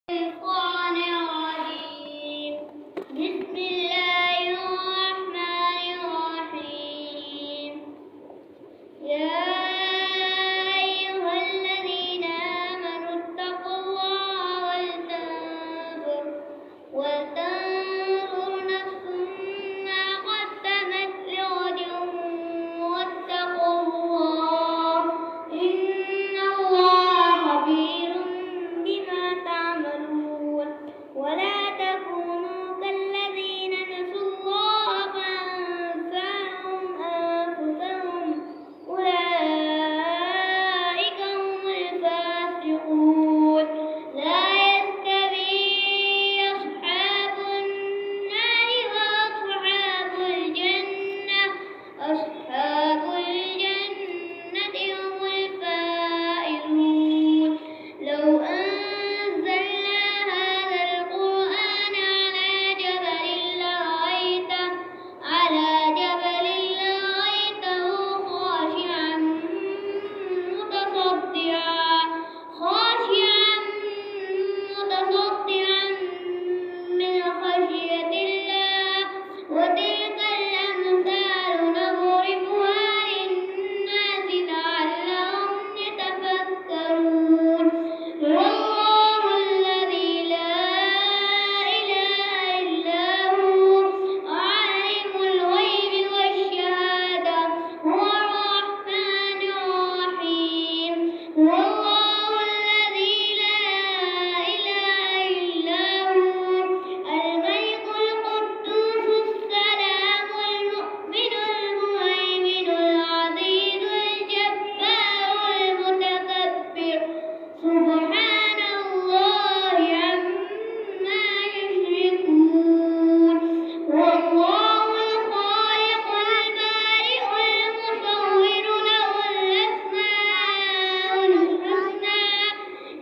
الشيطان الرجيم. بسم الله الرحمن الرحيم. يا أيها الذين آمنوا اتقوا الله ولتنظر نفس ما قدمت لغد واتقوا الله إن الله خبير بما تعملون. ولا تكونوا كالذين نسوا الله فأنساهم أنفسهم أولئك هم الفاسقون. لا يستوي أصحاب النار وأصحاب الجنة أصحاب الجنة هم الفائزون. لو أنزلنا هذا القرآن على جبل لرأيته خاشعا متصدعا من خشية الله. وتلك الأمثال نضربها للناس لعلهم يتفكرون. والله الذي لا إله إلا هو عالم الغيب والشهادة هو الرحمن الرحيم. والله الذي لا إله إلا هو الملك القدوس السلام المؤمن المهيمن العزيز الجبار المتكبر سبحان الله عما يشركون. والله الخالق البارئ المصور له الأسماء الحسنى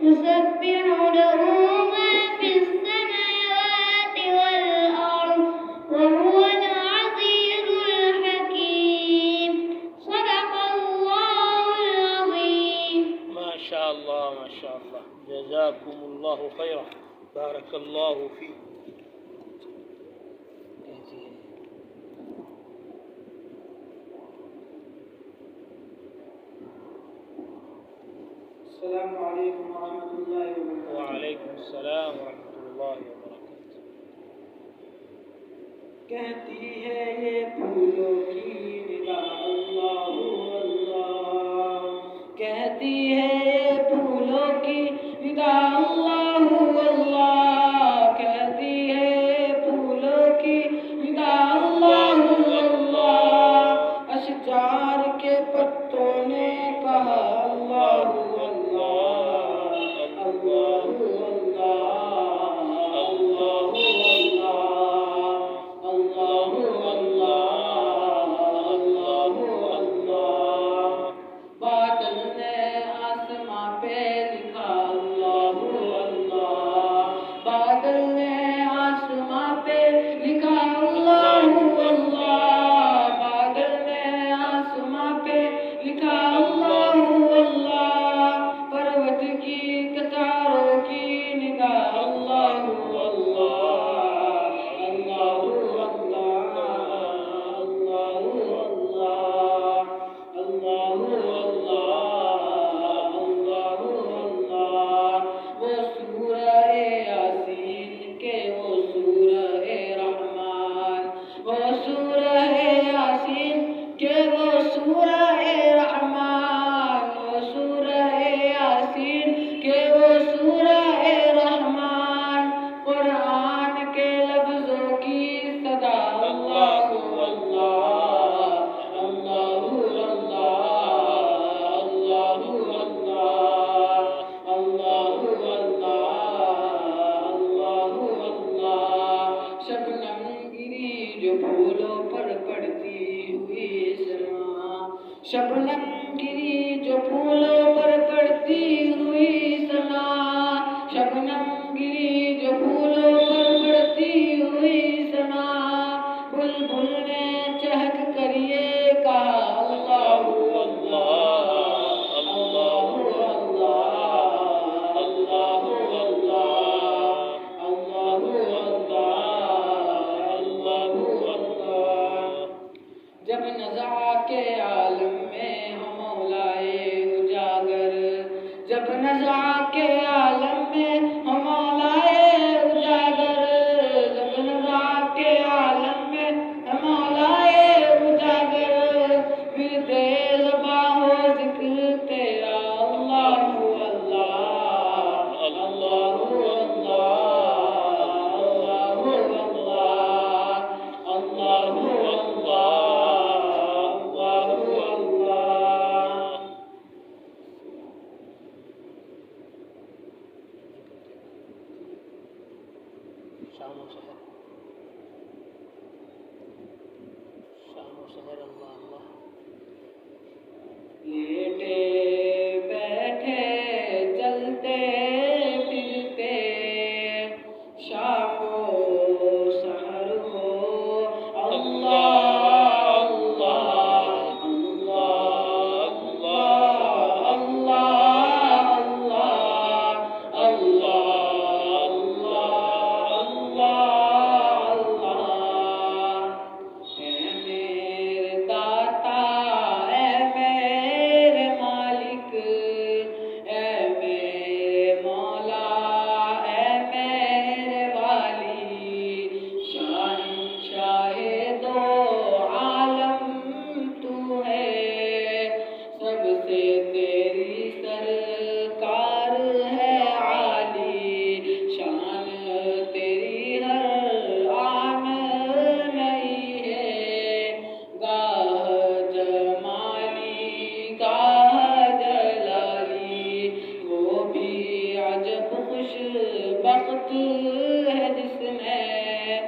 يسبح له ما في السماوات والأرض وهو العزيز الحكيم. صدق الله العظيم. ما شاء الله ما شاء الله، جزاكم الله خيرا، بارك الله فيكم. السلام عليكم ورحمة الله وبركاته. وعليكم السلام ورحمۃ اللہ وبرکاتہ. کہتی ہے یہ پھولوں کی نگاہ اللہ اللہ، کہتی ہے یہ پھولوں کی نگاہ اللہ اللہ، کہتی ہے یہ پھولوں کی نگاہ اللہ اللہ، اشجار کے پتوں نے کہا اللہ شبنم گری جو پھولوں پر پڑتی ہوئی سنا، شبنم گری جو پھولوں پر پڑتی ہوئی سنا، بلبل نے چہک کر یہ کہا اللہ اللہ اللہ اللہ اللہ اللہ شام و سحر شام و سحر اللہ اللہ لیٹے بیٹھے چلتے پھرتے شام و سحر ہو اللہ وقت ہے جس میں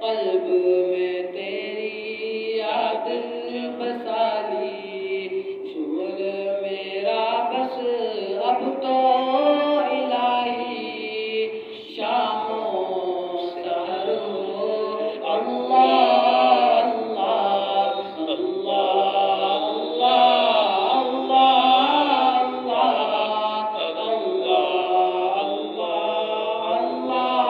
قلب میں تیری یاد بسا لی شغل میرا بس اب تو الہی شام و سحر ہو اللہ اللہ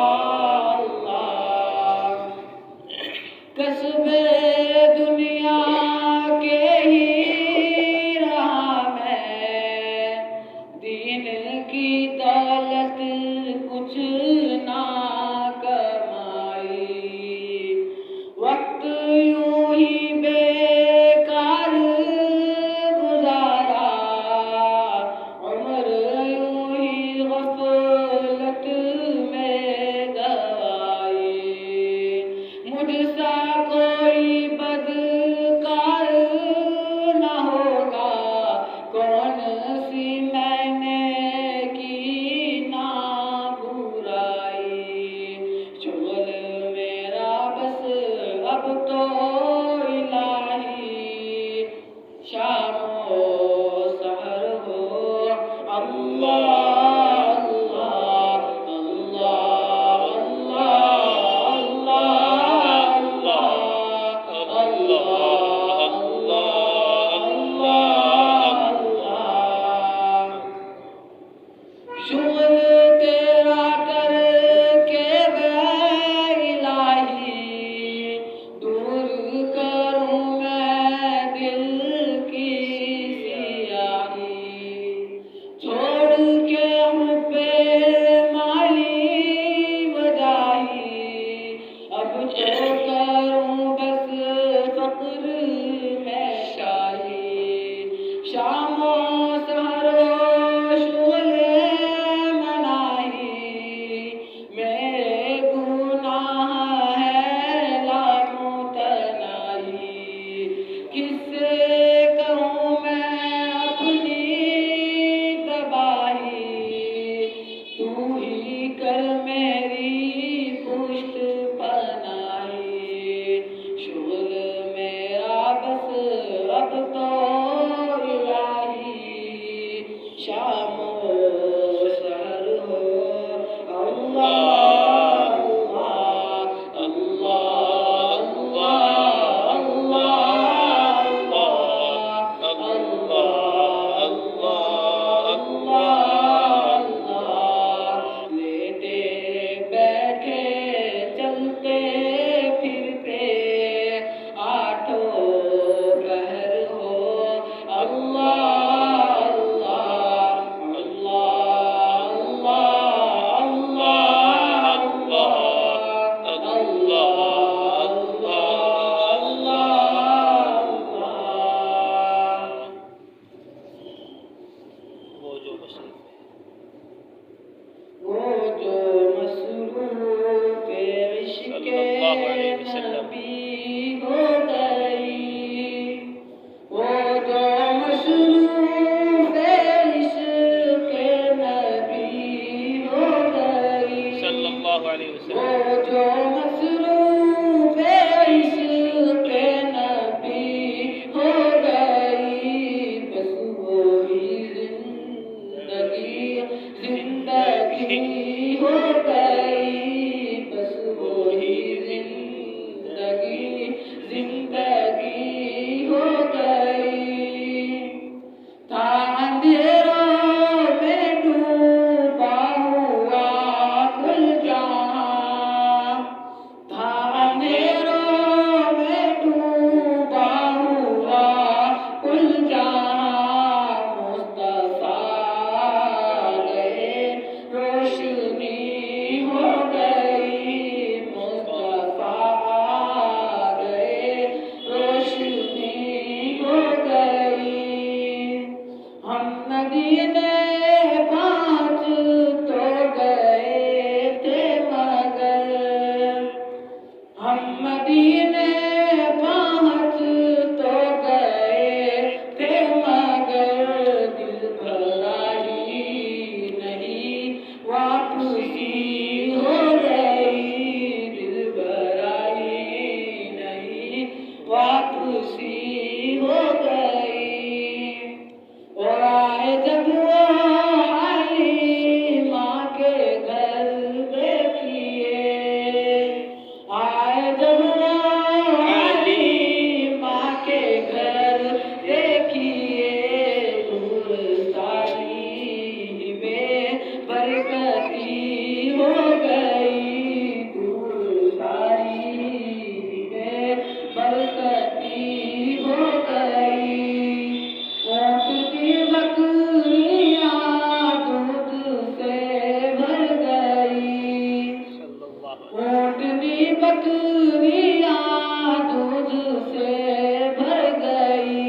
اللہ علیہ وسلم. وہ جو مصروف عشق نبی ہو گئی، بس وہی زندگی زندگی ہو گئی، بس وہی زندگی زندگی ہو گئی. تھا اندھیروں میں ڈوبا ہوا کل جہاں، تھا اندھیروں میں ڈوبا ہوا کل جہاں، مصطفیٰ گئے روشنی ہو گئی، مصطفیٰ گئے روشنی ہو گئی. ہم مدینے پہنچ تو گئے تھے مگر، ہم مدینے پہنچ تو گئے تھے مگر، دل بھرا ہی نہیں واپسی ہو گئی، دل بھرا ہی نہیں واپسی ہو گئی. اور آئے جب وہ حلیمہ کے گھر دیکھیے، آئے جب وہ حلیمہ کے گھر دیکھیے، دور ساری بے برکتی ہو گئی، دور ساری بے برکتی ہو گئی. اونٹ کی بکریاں دودھ سے بھر گئی، صلی اللہ علیہ اونٹ کی بکریاں دودھ سے بھر گئی،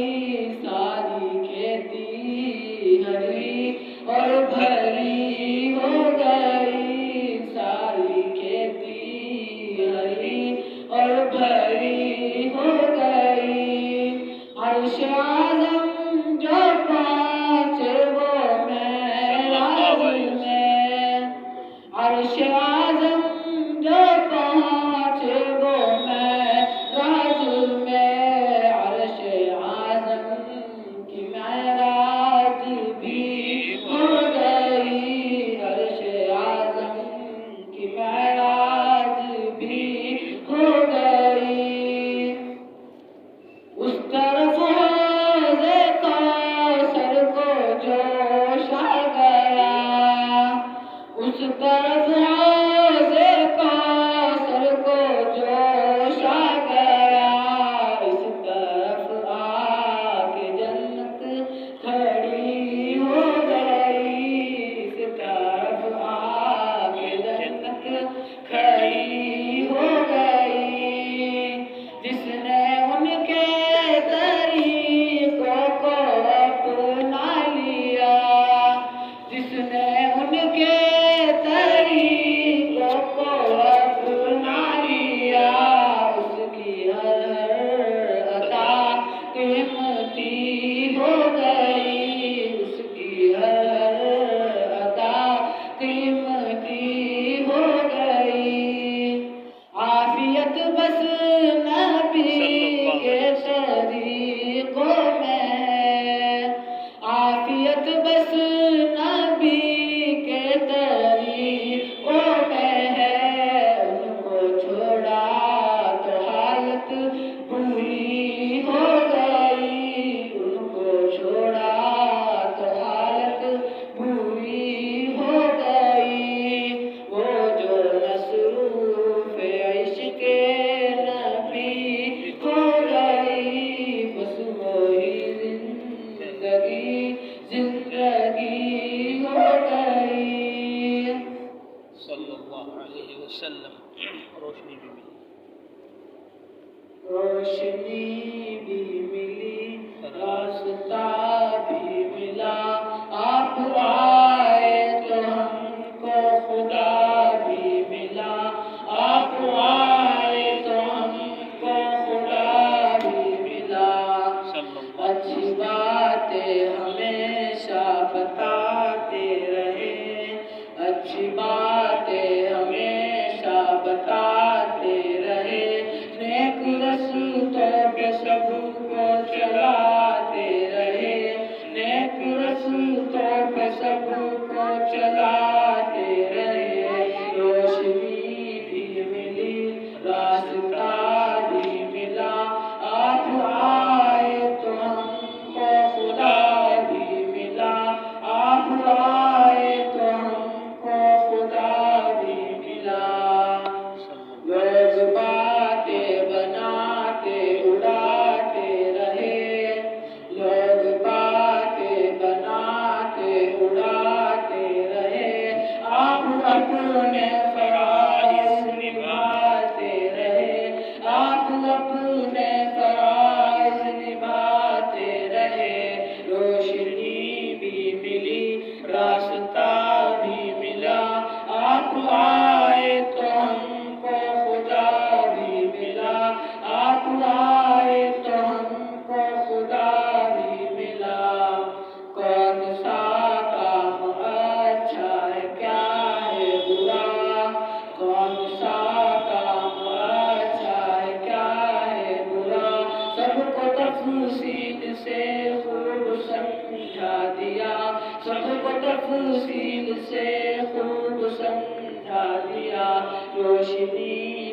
ساری کھیتی ہری اور بھری ہو گئی، ساری کھیتی ہری اور بھری ہو گئی. عرش اعظم جو پہنچے وہ معراج میں، عرش اعظم جو پہنچے وہ معراج میں، عرش اعظم کی معراج بھی ہو گئی، عرش اعظم کی معراج بھی ہو گئی. اس طرف حوض کوثر کو جوش آ گیا، اس طرف حوض کوثر کو جوش آ گیا، اس طرف آ کے جنت کھڑی ہو گئی، اس طرف آ کے جنت کھڑی ہو گئی. جس نے ان کے طریقوں کو اپنا لیا، جس نے ان کے طریقوں کو اپنا لیا، اس کی ہر عطا قیمتی ہو گئی، اس کی ہر عطا قیمتی ہو گئی. عافیت بس نبی کے طریقوں میں ہے، عافیت بس نبی کے طریقوں میں ہے، ان کو چھوڑا تو حالت بری ہو گئی، ان کو چھوڑا تو حالت بری ہو گئی. وہ جو مصروف عشق نبی ہو گئی، بس وہی زندگی زندگی ہو گئی. صلی اللہ علیہ وسلم. روشنی بھی ملی. روشنی بھی ملی، راستہ بھی ملا، آپ آئے تو ہم کو خدا بھی ملا، آپ آئے تو ہم کو خدا بھی ملا. اچھی باتیں ہمیشہ بتاتے رہے، اچھی باتیں ہمیشہ کون سا کام اچھا ہے کیا ہے برا، سب کو تفصیل سے خوب سمجھا دیا، سب کو تفصیل سے خوب سمجھا دیا، روشنی